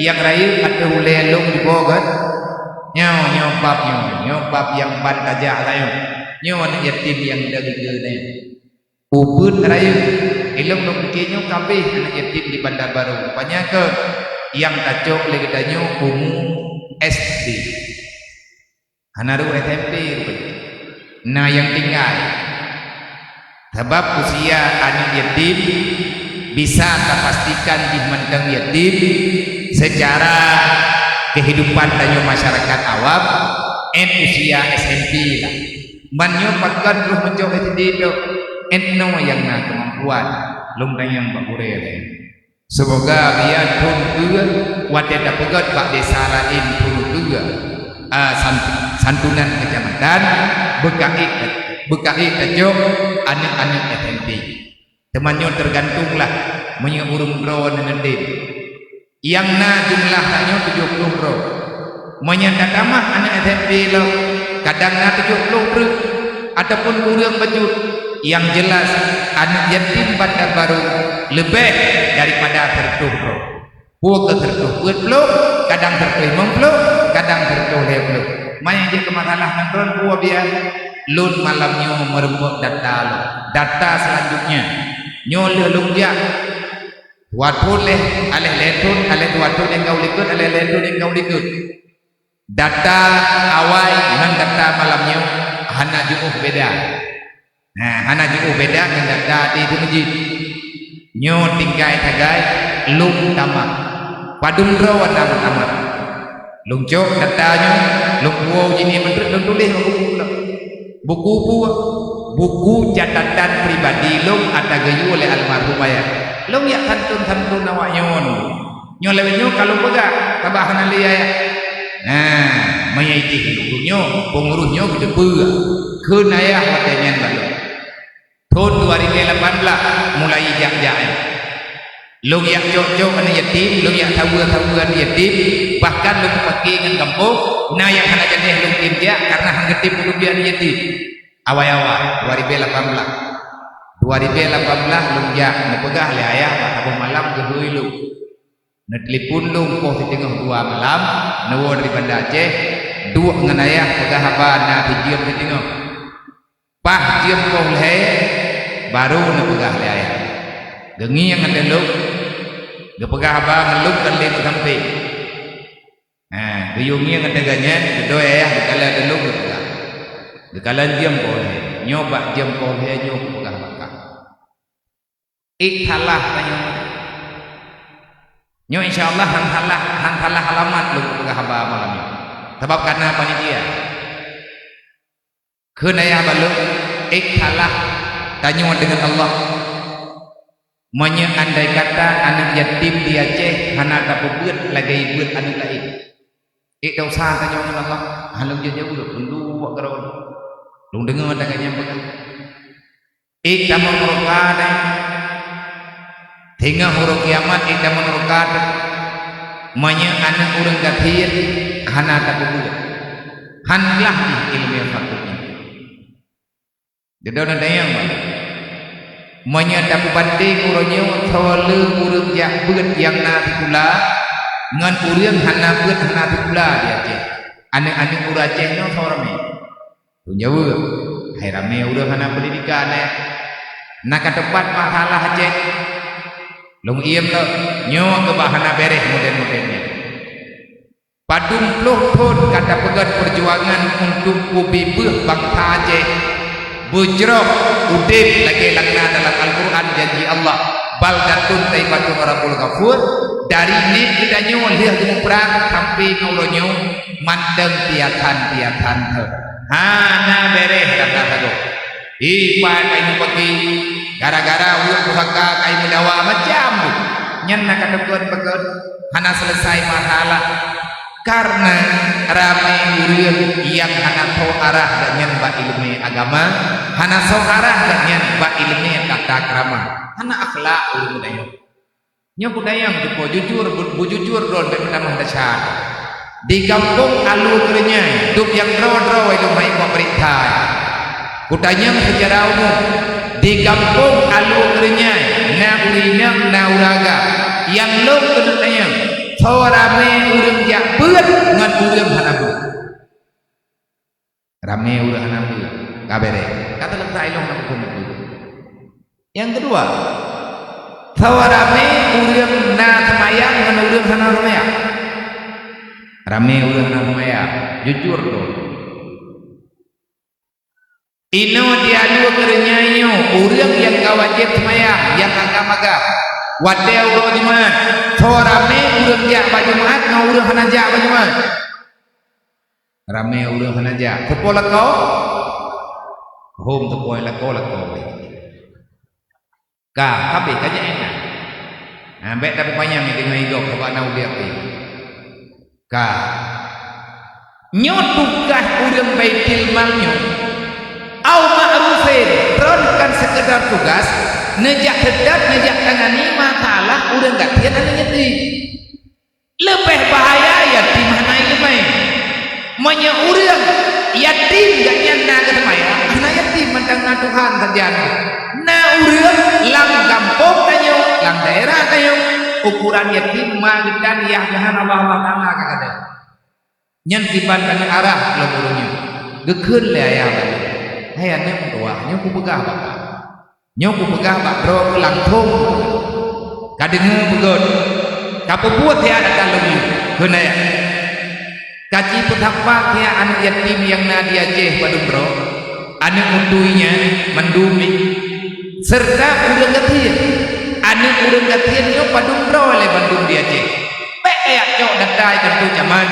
yang raya ada ulai long di bawah kan nyobab yang ban tajak layu nyo anak yatim yang dega ni ubud raya ilmu long bikinnya kabeh anak yatim di Bandar Baru rupanya ke yang tacok lagi tanyo umum SD hanaru SMP rupanya nah yang tinggal sebab usia anak yatim bisa terpastikan dimandang yatim secara kehidupan tanyo masyarakat awam usia SMP lah manyo pakan terus mencoba itu no yang na kemampuan lung yang bakure semoga biar pun juga wadah pegat pak desa lain pun juga santunan kecamatan bekai kejok anak-anak SMP temannya tergantunglah menyurung bro dengan dia yang na jumlahnya 70 bro menyandatamah anak SMP lo kadang na 70 ataupun kurang bejut yang jelas anak yatim Bandar Baru lebih daripada 30 bro buat ke 30 bro kadang 30 kadang 30 main je ke masalah nantron buah biar lun malamnya merembuk data selanjutnya nyoleh lung dia watun leh aleh letun aleh watun yang kau likut aleh letun yang kau likut data awal dengan data malamnya hana jauh beda nah hana jauh beda dengan data di masjid nyo tingkai tagai lung tamak padum rawan tamak lung cok datanya lung wow jini menteri lung tulis buku catatan pribadi lung ada gayu oleh almarhum ayah lung ya santun awak nyon lewenyo kalau pegang tabahan ali ayah nah menyaiti hidupnya pengurusnya gede pula keun ayah watenyan balong tahun 2018 mulai jak-jak lung yang cok-cok anak yatim lung yang tawa-tawa anak yatim bahkan lung pakai dengan kampung nah yang anak jenis lung tim dia karena hang getip untuk dia anak yatim awal-awal 2018 lung jak nepegah le ayah pada malam kedui lung na telepon lung poh di tengah 2 malam nawa dari Banda Aceh dua dengan ayah pegah apa na diam di tengah pah diam poh le baru nepegah le ayah gengi yang ada lung gepegah apa ngeluk kan le sampai geyungi yang ada ganyan kedua ayah dikala ada lung gepegah dikala diam poh le nyoba diam poh le nyoba pegah bakal ikhalah tanyo nyo insyaallah hang halah alamat lu pegah haba malam ni sebab karena panitia keun ayah balu ikhalah tanyo dengan Allah andai kata anak yatim di Aceh hana tak beut lagi beut anu lain dosa tanyo dengan Allah halung jauh dulu buat gerau lung dengar daganya pegang kamu merokade hingga huruf kiamat kita menerukan anak urang gathir hana tak beut hanlah di ilmu yang fakutnya dedon ada yang dapat banding urangnya thole urang jak beut yang na pula ngan urang hana beut hana pula dia Aceh anak-anak urang Aceh nya sorame tunjawa hai rame urang hana pendidikan nak tempat masalah Aceh lung iem lo nyo ke bahana beres model-modelnya padung puluh pun kata pegat perjuangan untuk ubi beuh bangsa Aceh bujroh udip lagi lakna dalam Al-Quran janji Allah baldatun taibatun rabbul ghafur dari ini kita nyo lihat di perang sampai nulonyo mandeng tiatan hana beres kata satu ipa kain pagi gara-gara uang pusaka kain mendawa macam nyen nak kedepan pegat hana selesai masalah karena ramai urang yang hana tahu arah dan nyen ba ilmu agama hana tahu arah dan nyen ba ilmu tata krama hana akhlak urang budaya nya budaya yang jujur don pertama dasar di kampung alu kerenya duk yang draw itu mai pemerintah kutanya secara umum di kampung alu kerenya na urina na uraga yang lo kena tanya rame urang jak beut ngan urang hanabu rame urang hanabu kabere kata letak ilong nak kumpul. Yang kedua rame urang na semayang ngan urang hana semayang rame urang hana semayang jujur tu ino diadu kerenyanyo urang yang kawajib semayang yang agak-agak wadai urang jemaat rame urang jak bajemaat ngan urang hana jak bajemaat rame urang hana jak sepola kau home sepola lako ka tapi kanya enak ambek tapi panjang dengan igok sebab nau dia ti ka nyot tugas urang baitil malnyo au ma'rufin ronkan sekedar tugas nejak sedap nejak tangani masalah urang gatian anu nyeti lebih bahaya yatim hanai lebih monya urang yatim gak nyana ke semaya ana yatim mandang na Tuhan terjadi na urang lang kampung tanyo lang daerah tanyo ukuran yatim magidan yang jahan Allah Taala kakade nyen tiban kana arah lo urangnya gekeun le aya bae hayane tua nyo ku begah ba nyo ku begah ba ro lang thong kadenge begon kapubuat ya ada kalung keuna ya kaji petapa ya anak yatim yang nadia jeh padumro anak munduinya mendumi serta urang gatian anak urang gatian yo padumro le bandung dia jeh pe ayak cok dadai kentu zaman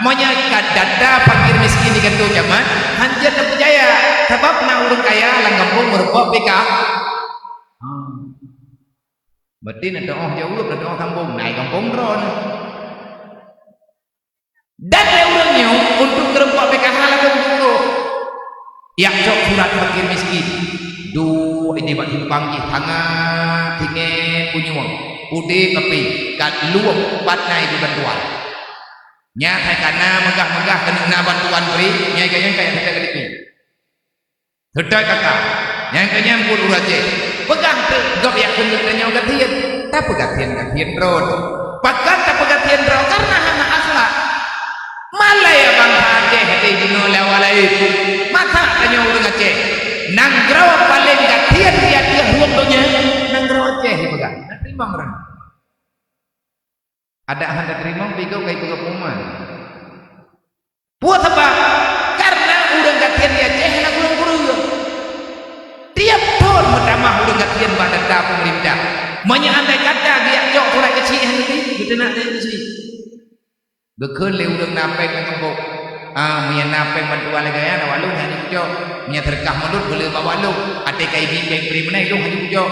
monya dada fakir miskin di kentu zaman hanjat dan percaya sebab na urang kaya lang kampung merupa PK berarti ada orang jauh ada orang kampung naik kampung ron dan orangnya untuk kerempok PKH lagi dulu yang cok surat fakir miskin du ini bak himpang ji hangat tinggal punya wang ude kepi kat luang patnai di bantuan nya kai kana megah-megah kena bantuan beri nya kaya kaya kita kedik ni sedai kakak yang kaya pun uraje pegang tu gap yak kena gatian tapi gatian ron pakat tapi gatian ron karena hana akhlak malaya bang Aceh hati dino lewalai mata tanya urang Aceh nanggrau paling gatian dia ruang donya nanggrau Aceh pegang nak terima orang ada hendak terima bego kai bego peman buat apa karena urang gatian dia Aceh nak urang guru tiap tahun pertama urang gatian pada pemerintah monya andai kata dia cok surat kecil nanti kita nak kecil gekeun le urang napeng ka kembok nya napeng bantuan le gaya na walung hanya ujo nya terkah mulut boleh bawa walung ate kai bi peng pri menai lu hanya ujo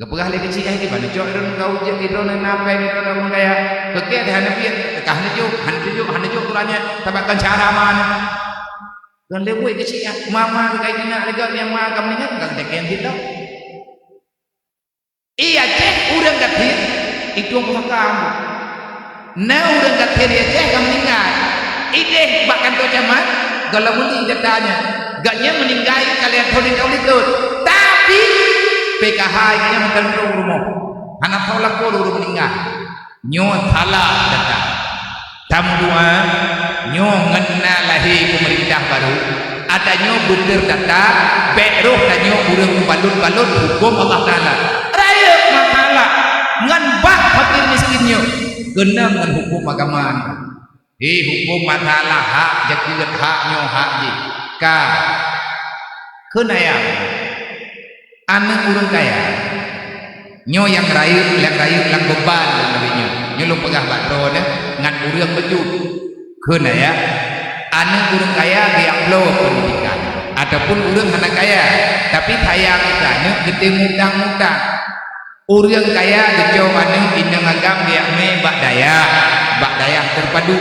gepegah le kecil ai di mana cok ron kau je di ron napeng ron gaya keke ada hana pi tekah hana ju turanya tabakan cara mana dan le buat kecil mama kai dina le yang ma kam ningat gak deken hito iya cek urang gatin itu apa kamu na urang gatian dia ceh kam meninggal ide bahkan tu zaman kalau muli datanya gaknya meninggal kalian tolong kau itu tapi PKH nya mententu rumah anak tolak ko uru meninggal nyo salah data tamu dua nyo ngena lahi pemerintah baru ada nyo bener data beroh dan nyo urang balut hukum Allah Taala raya masalah ngan bah fakir miskinnya genang dengan hukum agama hukum masalah hak jakilat haknya hak ji ka kenaya anak urang kaya nyo yang rayu lang beban nyo lu pegah batro ngan urang bejut kenaya anak urang kaya dia upload pendidikan ataupun urang anak kaya tapi sayang kitanya gede mudang-mudang urang kaya gejo maneng indang agam dia me bak daya terpadu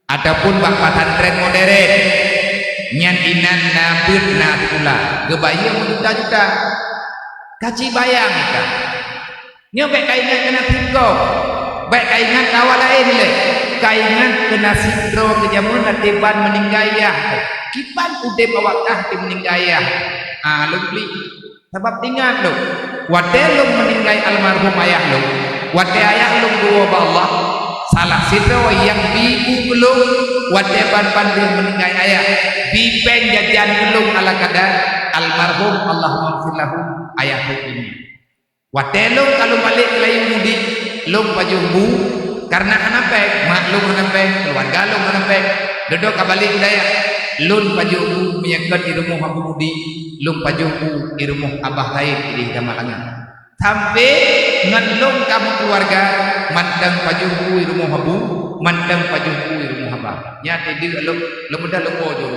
ataupun bak pesantren modern nyan inan na beut na pula gebaya juta-juta kaci bayang kita nya baik kaingan kena tiko baik kaingan kawal lain le kaingan kena sidro kejamun atiban meninggalnya kipan ude bawakah di meninggalnya lu beli sebab ingat lu wadai lu meninggal almarhum ayah lu wate ayah lung dua ba Allah salah situ yang bibu belum wate ban dia meninggal ayah bipeng jajan belum ala kadar almarhum Allahumma ighfir lahum ayah ini wate lung kalau balik lain mudi lung pajumbu karena anapek maklum anapek keluarga lung anapek duduk kabalik budaya lun pajumbu meyakat di rumah abu mudi lung pajumbu di rumah abah lain di Gamalangan sampai ngelung kamu keluarga mandang pajumbu di rumah abu mandang pajumbu di rumah abah nyata dia lung dah lung ojo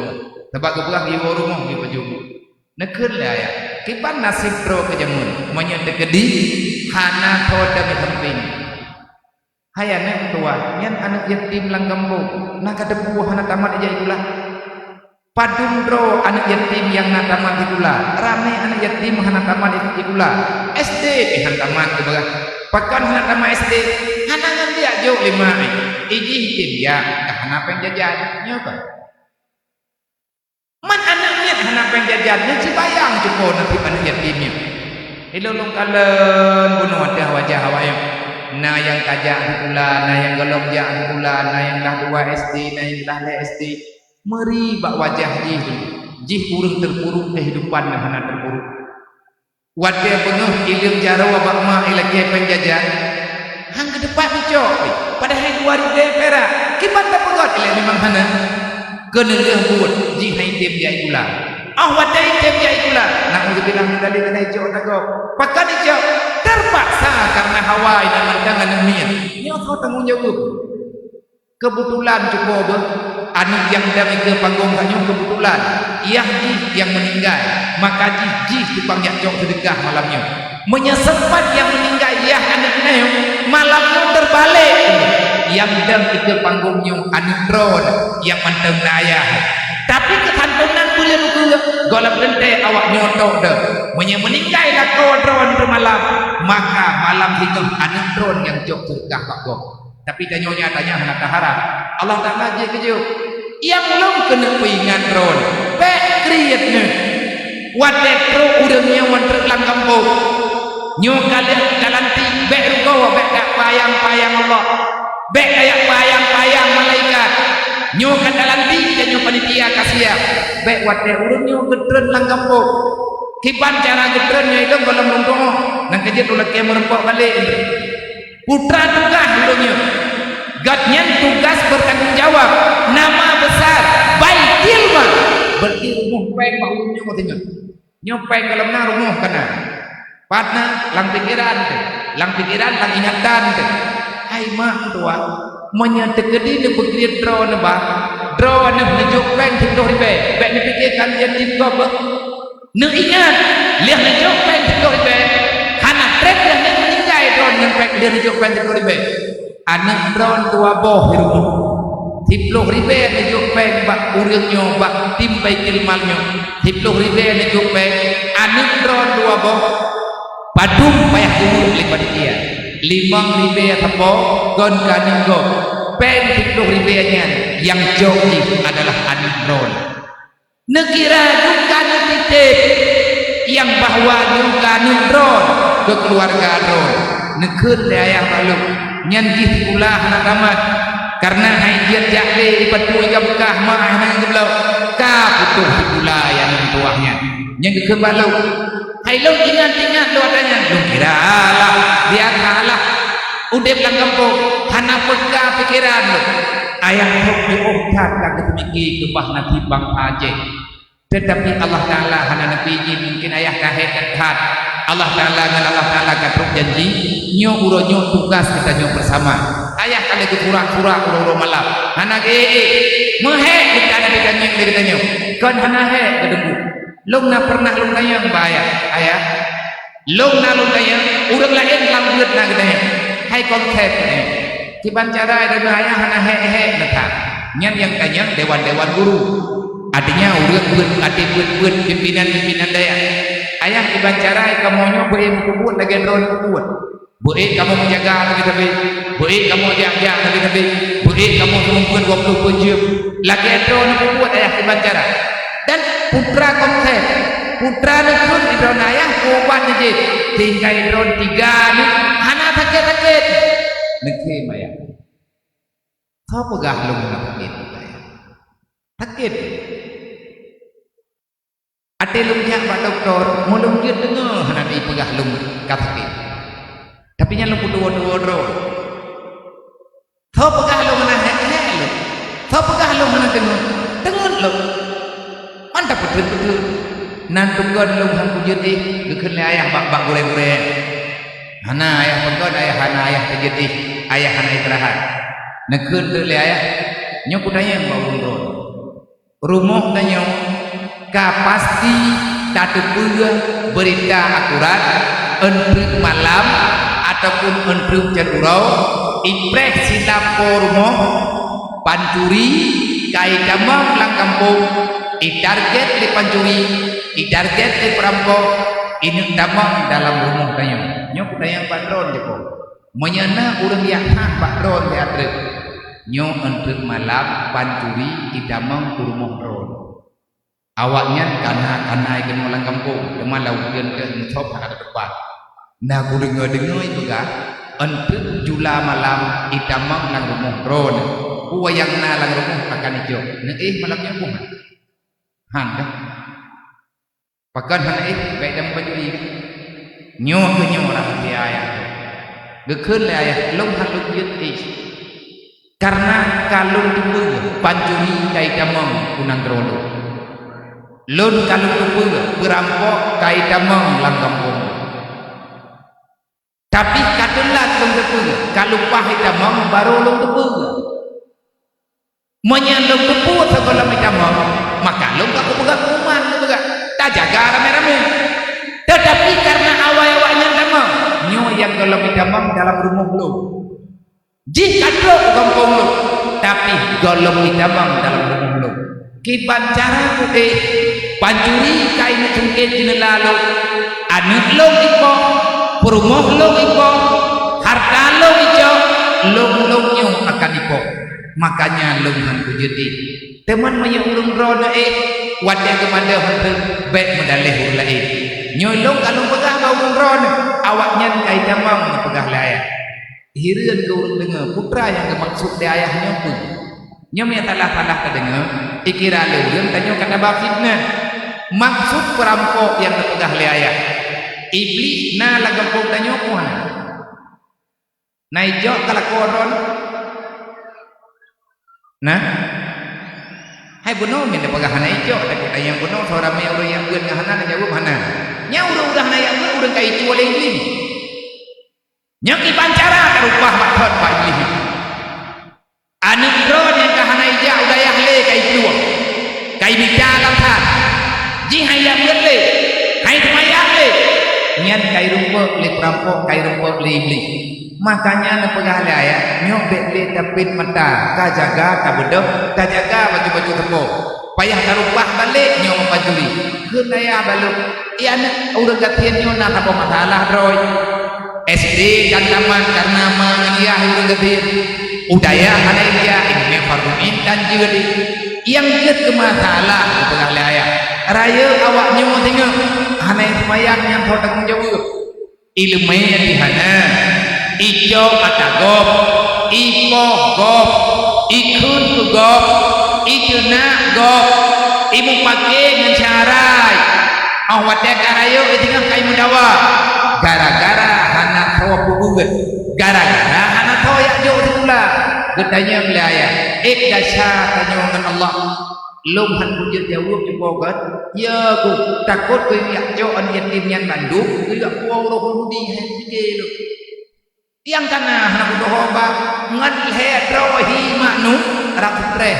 sebab kebuang di rumah di pajumbu nekun lah ya kipan nasib pro kejamun menyata gedi hana toda mekamping hayana tua nyan anak yatim lang gambo nak ada buah anak tamat aja itulah padundro anak yatim yang nak tamat itulah ramai anak yatim anak tamat itulah SD anak tamat tu bagai pakan anak tamat SD anak dia jauh lima iji tim ya anak penjajan nyoba man anaknya anak penjajannya cibayang cukup nanti anak yatimnya ilolong kalen bunuh ada wajah awak na yang kajak pula, na yang golong jak pula, na yang dah 2 SD, na yang dah SD. Meri bak wajah jih kurang terpuruk kehidupan yang hana terpuruk. Wajah penuh ilim jaro abak mak ilaki penjajan. Hang ke depan bicok. Padahal 2000 perak. Kibat tak pegot ilai memang hana. Kena buat jih hai tim jai pula. Wadai tim jai pula. Nak bilang tadi kena jok takok. Pakai jok. Terpaksa karena hawa dan mandangan dunia. Nyo tahu tanggung jawab. Kebetulan cukup anak yang dari ke panggung hanya kebetulan. Ia yang meninggal, maka jih tukang jok sedekah malamnya. Menyesempat yang meninggal ia anaknya malamnya terbalik. Yang dari ke panggungnya anak drone yang mandang ayah. Tapi kesantunan boleh juga golap lentai awak nyotok dah meninggal lah kau drone malam maka malam itu anak drone yang jok sedekah pak gok tapi tanya anak harap Allah tak ngaji keju yang belum kena peringat drone back create-nya wadah pro udangnya wanter lang kampung nyo kalian galanti back ruko back dak payang-payang Allah back kayak payang-payang malaikat nyo kadalanti dan nyo panitia kasiap baik wadah urun nyo gedren lang kampung kipan cara gedrennya itu kalau meruntung nang kejut ulat kayak merempok balik putra tugas urunnya gatnya tugas bertanggung jawab nama besar baitil mah berarti rumah peng pak urunnya katanya nyo peng kalau na rumah kana patna lang pikiran lang ingatan hai mak tua menyata gede ni berkira draw ni bah draw ni menunjuk peng tentuh ribe baik ni fikirkan yang tinggal ni ingat lihat menunjuk peng tentuh ribe hana trek yang ni meninggal draw dengan peng dia menunjuk peng tentuh ribe anak draw tua boh di rumah tiploh ribe menunjuk peng bak urangnya bak timbai kilmalnya tiploh ribe menunjuk peng anak draw tua boh padum payah umur lepas dia 5 ribu tepo kon kaninggo pen 10 ribunya yang jauh adalah anidron nekira dukan titip yang bahwa juga anidron ke keluarga dron nekun ayah malu nyanjih pula anak tamat karena hajiat jahli dipatui ke bekah ma'ah nang geblau ka putuh pula yang tuahnya yang kebalu hai lo ingat lo adanya lo kira lah dia kalah udah bilang kampung hana peka pikiran lo ayah hobi obat tak ketemiki kebah nanti bang aje tetapi Allah Ta'ala hana nabi mungkin ayah kahet dekat Allah Ta'ala katruk janji nyo uro nyo tugas kita nyo bersama ayah kali ke pura-pura uro malam hana mehek kita nyo kan hana hek kedebu long na pernah long tanya bahaya ayah long na long tanya urang lain lambeut na katanya hai konsep ni kiban cara ada ayah hana he letak nyan yang tanya dewan guru adanya urang beut pimpinan daya ayah kiban cara kamu boleh buat lagi drone buat boleh kamu menjaga tapi boleh kamu jaga tapi boleh kamu mengumpulkan 20 jam lagi drone buat ayah kiban cara dan putra konsep putra nekun di drone ayah koban aja tinggal drone 3 ni hana sakit negeri maya kau pegah lu nak sakit ate lu nyak pak doktor mulung dia dengar nanti pegah lu kat sakit tapi nya lu dua kau pegah lu mana hek lu kau pegah lu mana dengar lu mantap betul nantukan lu han kujudi dikeun le ayah bak gure-gure hana ayah pegod ayah hana ayah kejudi ayah hana istirahat nekeun teu le ayah nya kudanya baung ron rumah tanya ka pasti tateupeung berita akurat enreuk malam ataupun enreuk jadurau imprek sinapo rumah pancuri kai damang lang kampung target di pancuri target di perampok ini damang dalam rumah tanya nyok tayang patron jeko menyana urang yang hak patron teatre nyok enreuk malam pancuri damang ku rumah ron awaknya kana ikan malang kampung teman laukeun ke ngthop hak depan nah ku dengar itu ga enreuk jula malam damang lang rumah ron ku wayangna lang rumah akan ijo malamnya ku han dah pakan han baik dam pancuri nyo ke nyo orang dia ayah gekeun le ayah long han lu yeut karena kalung tubuh pancuri kai damang kunang rono lon kalung tubuh berampok kai damang lang kampung tapi kadelat long tubuh kalung pahit damang baru long tubuh menyandung tubuh segala macam maka long aku pegang kuman tu pegang tak jaga rame-rame tetapi karena awal-awalnya damang nyo yang kalau damang dalam rumah lu jika lo kampung lu tapi golong damang dalam rumah lu kiban cara putih pancuri kain cungkit jenela lu anak lu iko perumah lu iko harta lu iko lu nyo akan iko makanya lu han kujudi teman maya urung rona wadah kemana hendak baik medalih ulai nyolong kalau pegah bau urung awaknya kai damang pegah laya hireun ke urang dengar putra yang maksud dia ayahnya pun nyom ya talah kedengar ikira leureun tanyo kata bafitna maksud perampok yang pegah laya iblis na lagampung tanyo kuan naijo kalakoron nah hai bunuh minta pegahana ijo tapi ayang bunuh seorang me urang yang geun ngahana jawab hana nya urang na yang urang kai itu oleh iblis nya ki pancara karupah makhot pak iblis anu ron yang kahana ija udayah le kai tuang kai bicara lamhat ji hayang le hai semayang le nyan kai rumput le perampok kai rumput le iblis makanya nepegah le ayah nyok le tapin mata ka jaga ka bedok ka jaga baju-baju tepuk payah karupah balik nyok pancuri keun aya baluk ieu urang gatian nyo na apa masalah droy SD dan taman karena mengiah urang gatian udaya hana iya ini farduin dan jeudi yang jeut ke masalah nepegah le ayah raya awak nyo tengok hana semayang yang tho tanggung jawab ilmu di hana ijo atagop ipo gop ikun tu gop ikuna gop ibu pakai mencarai awat dek arayo itingah kai mudawa gara-gara hana tawa puguget gara-gara hana tawa yak jo pula gedanya belaya dasya tanya dengan Allah lum han bujur jawab jebogat ya ku takut ku yak jo an yatim yang bandung ku yak ku roh di henti lu yang kana anak dohoba ngan he rohi manu raputre